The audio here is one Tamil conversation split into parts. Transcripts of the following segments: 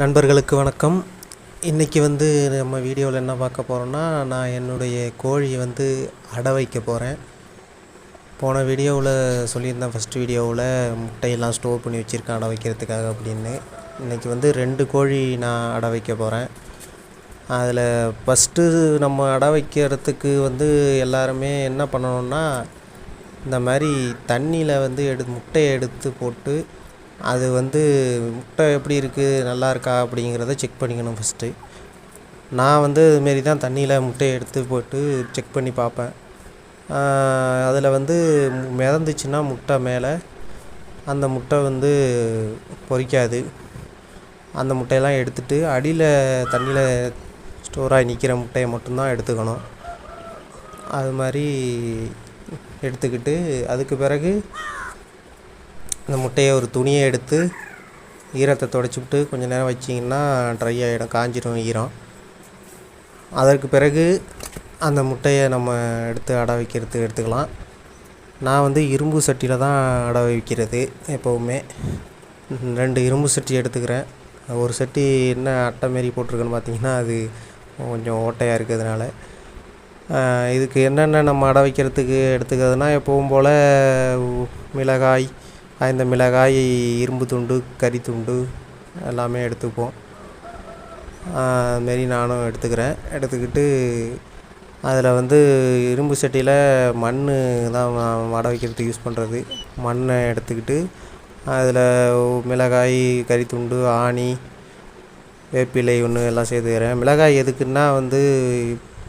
நண்பர்களுக்கு வணக்கம். இன்றைக்கி நம்ம வீடியோவில் என்ன பார்க்க போகிறோன்னா, நான் என்னுடைய கோழியை அடை வைக்க போகிறேன். போன வீடியோவில் சொல்லியிருந்தேன், ஃபஸ்ட்டு வீடியோவில் முட்டையெல்லாம் ஸ்டோர் பண்ணி வச்சுருக்கேன் அடை வைக்கிறதுக்காக அப்படின்னு. இன்றைக்கி 2 கோழி நான் அடை வைக்க போகிறேன். அதில் ஃபஸ்ட்டு நம்ம அடை வைக்கிறதுக்கு எல்லாருமே என்ன பண்ணணுன்னா, இந்த மாதிரி தண்ணியில் முட்டையை எடுத்து போட்டு அது முட்டை எப்படி இருக்குது, நல்லா இருக்கா அப்படிங்கிறத செக் பண்ணிக்கணும் ஃபஸ்ட்டு. நான் இதுமாரி தான் தண்ணியில் முட்டையை எடுத்து போட்டு செக் பண்ணி பார்ப்பேன். அதில் மிதந்துச்சுன்னா முட்டை மேலே அந்த முட்டை பொரிக்காது. அந்த முட்டையெல்லாம் எடுத்துகிட்டு அடியில் தண்ணியில் ஸ்டோராகி நிற்கிற முட்டையை மட்டும்தான் எடுத்துக்கணும். அது மாதிரி எடுத்துக்கிட்டு அதுக்கு பிறகு அந்த முட்டையை ஒரு துணியை எடுத்து ஈரத்தை துடைச்சிவிட்டு கொஞ்சம் நேரம் வச்சிங்கன்னா ட்ரை ஆகிடும், காஞ்சிடும் ஈரம். அதற்கு பிறகு அந்த முட்டையை நம்ம எடுத்து அடை வைக்கிறதுக்கு எடுத்துக்கலாம். நான் இரும்பு சட்டியில் தான் அடை வைக்கிறது எப்போவுமே. 2 இரும்பு சட்டி எடுத்துக்கிறேன். ஒரு சட்டி என்ன அட்டை மாரி போட்டிருக்குன்னு பார்த்தீங்கன்னா, அது கொஞ்சம் ஓட்டையாக இருக்கிறதுனால. இதுக்கு என்னென்ன நம்ம அடை வைக்கிறதுக்கு எடுத்துக்கிறதுனா, எப்பவும் போல் மிளகாய், இந்த மிளகாய், இரும்பு துண்டு, கறி துண்டு எல்லாமே எடுத்துப்போம். அதுமாரி நானும் எடுத்துக்கிறேன். எடுத்துக்கிட்டு அதில் இரும்பு சட்டியில் மண் தான் அடை வைக்கிறதுக்கு யூஸ் பண்ணுறது. மண்ணை எடுத்துக்கிட்டு அதில் மிளகாய், கறி துண்டு, ஆணி, வேப்பிலை ஒன்று எல்லாம் சேர்த்துக்கிறேன். மிளகாய் எதுக்குன்னா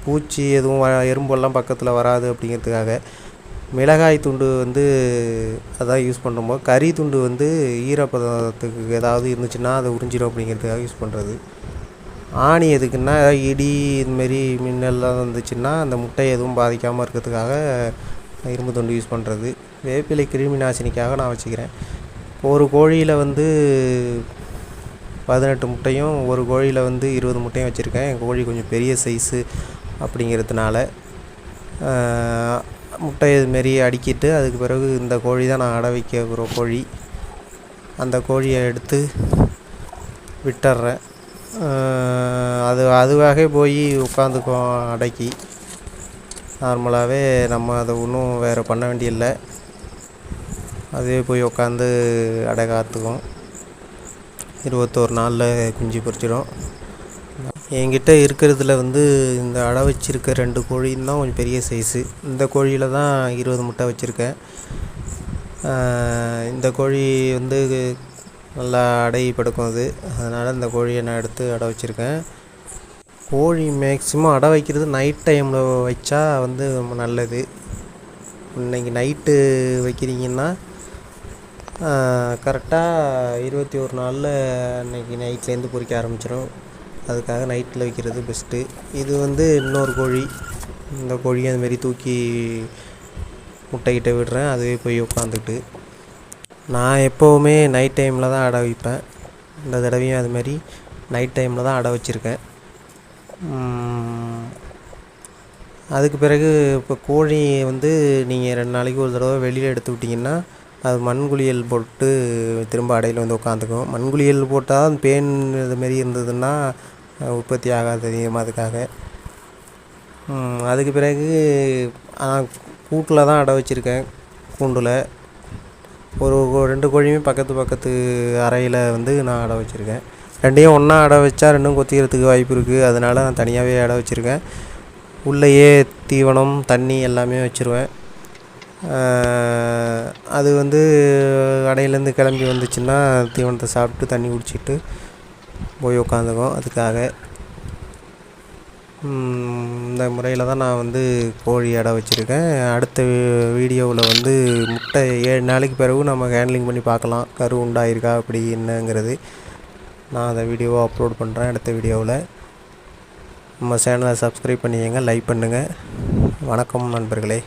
பூச்சி எதுவும் எறும்பெல்லாம் பக்கத்தில் வராது அப்படிங்கிறதுக்காக. மிளகாய் துண்டு அதான் யூஸ் பண்ணும்போது, கறி துண்டு ஈரப்பதத்துக்கு ஏதாவது இருந்துச்சுன்னா அதை உறிஞ்சிடும் அப்படிங்கிறதுக்காக யூஸ் பண்ணுறது. ஆணி எதுக்குன்னா, ஏதாவது இடி இதுமாரி மின்னல்லாம் வந்துச்சுன்னா அந்த முட்டை எதுவும் பாதிக்காமல் இருக்கிறதுக்காக இரும்பு துண்டு யூஸ் பண்ணுறது. வேப்பிலை கிருமி நாசினிக்காக நான் வச்சுக்கிறேன். ஒரு கோழியில் 18 முட்டையும், ஒரு கோழியில் 20 முட்டையும் வச்சுருக்கேன். என் கோழி கொஞ்சம் பெரிய சைஸு அப்படிங்கிறதுனால முட்டை இதுமாரி அடுக்கிட்டு அதுக்கு பிறகு இந்த கோழி தான் நான் அடை வைக்க போகிற கோழி. அந்த கோழியை எடுத்து விட்டுறேன். அதுவாகவே போய் உட்காந்துக்கும் அடைக்கி. நார்மலாகவே நம்ம அதை ஒன்றும் வேறு பண்ண வேண்டியதில்லை. அதுவே போய் உட்காந்து அடை காத்துக்கும். 21 நாளில் குஞ்சு பொரிச்சிடும். என்கிட்ட இருக்கிறதுல இந்த அடை வச்சுருக்க 2 கோழியும் தான் கொஞ்சம் பெரிய சைஸு. இந்த கோழியில் தான் 20 முட்டை வச்சுருக்கேன். இந்த கோழி நல்லா அடை படுக்கும் அது. அதனால் இந்த கோழியை நான் எடுத்து அடை வச்சுருக்கேன். கோழி மேக்ஸிமம் அடை வைக்கிறது நைட் டைமில் வச்சா ரொம்ப நல்லது. இன்றைக்கி நைட்டு வைக்கிறீங்கன்னா கரெக்டாக 21 நாளில் அன்றைக்கி நைட்லேருந்து பொரிக்க ஆரம்பிச்சிடும். அதுக்காக நைட்டில் வைக்கிறது பெஸ்ட்டு. இது இன்னொரு கோழி. இந்த கோழியை அதுமாரி தூக்கி முட்டைக்கிட்ட விடுறேன். அதுவே போய் உட்காந்துக்கிட்டு. நான் எப்போவுமே நைட் டைமில் தான் அடை வைப்பேன். இந்த தடவையும் அதுமாரி நைட் டைமில் தான் அடை வச்சுருக்கேன். அதுக்கு பிறகு இப்போ கோழி நீங்கள் 2 நாளைக்கு ஒரு தடவை வெளியில் எடுத்து விட்டிங்கன்னா அது மண்குளியல் போட்டு திரும்ப அடையில் உட்காந்துக்கும். மண்குளியல் போட்டால் பேன் இதுமாரி இருந்ததுன்னா உற்பத்தி ஆகாது அதிகமாக. அதுக்காக அதுக்கு பிறகு கூட்டில் தான் அடை வச்சுருக்கேன். கூண்டில் ஒரு 2 கோழியுமே பக்கத்து அறையில் நான் அடை வச்சுருக்கேன். 2ஐயும் ஒன்றா அடை வச்சா 2ம் கொத்திக்கிறதுக்கு வாய்ப்பு இருக்குது. அதனால் நான் தனியாகவே அடை வச்சுருக்கேன். உள்ளேயே தீவனம், தண்ணி எல்லாமே வச்சுருவேன். அது அடையிலேருந்து கிளம்பி வந்துச்சுன்னா தீவனத்தை சாப்பிட்டு தண்ணி குடிச்சிட்டு போய் உட்காந்துக்கும். அதுக்காக இந்த முறையில் தான் நான் கோழி அடை வச்சுருக்கேன். அடுத்த வீடியோவில் முட்டை 7 நாளைக்கு பிறகு நம்ம ஹேண்ட்லிங் பண்ணி பார்க்கலாம், கரு உண்டாயிருக்கா அப்படி என்னங்கிறது. நான் அந்த வீடியோவை அப்லோட் பண்ணுறேன் அடுத்த வீடியோவில். நம்ம சேனலை சப்ஸ்கிரைப் பண்ணிக்கங்க, லைக் பண்ணுங்கள். வணக்கம் நண்பர்களே.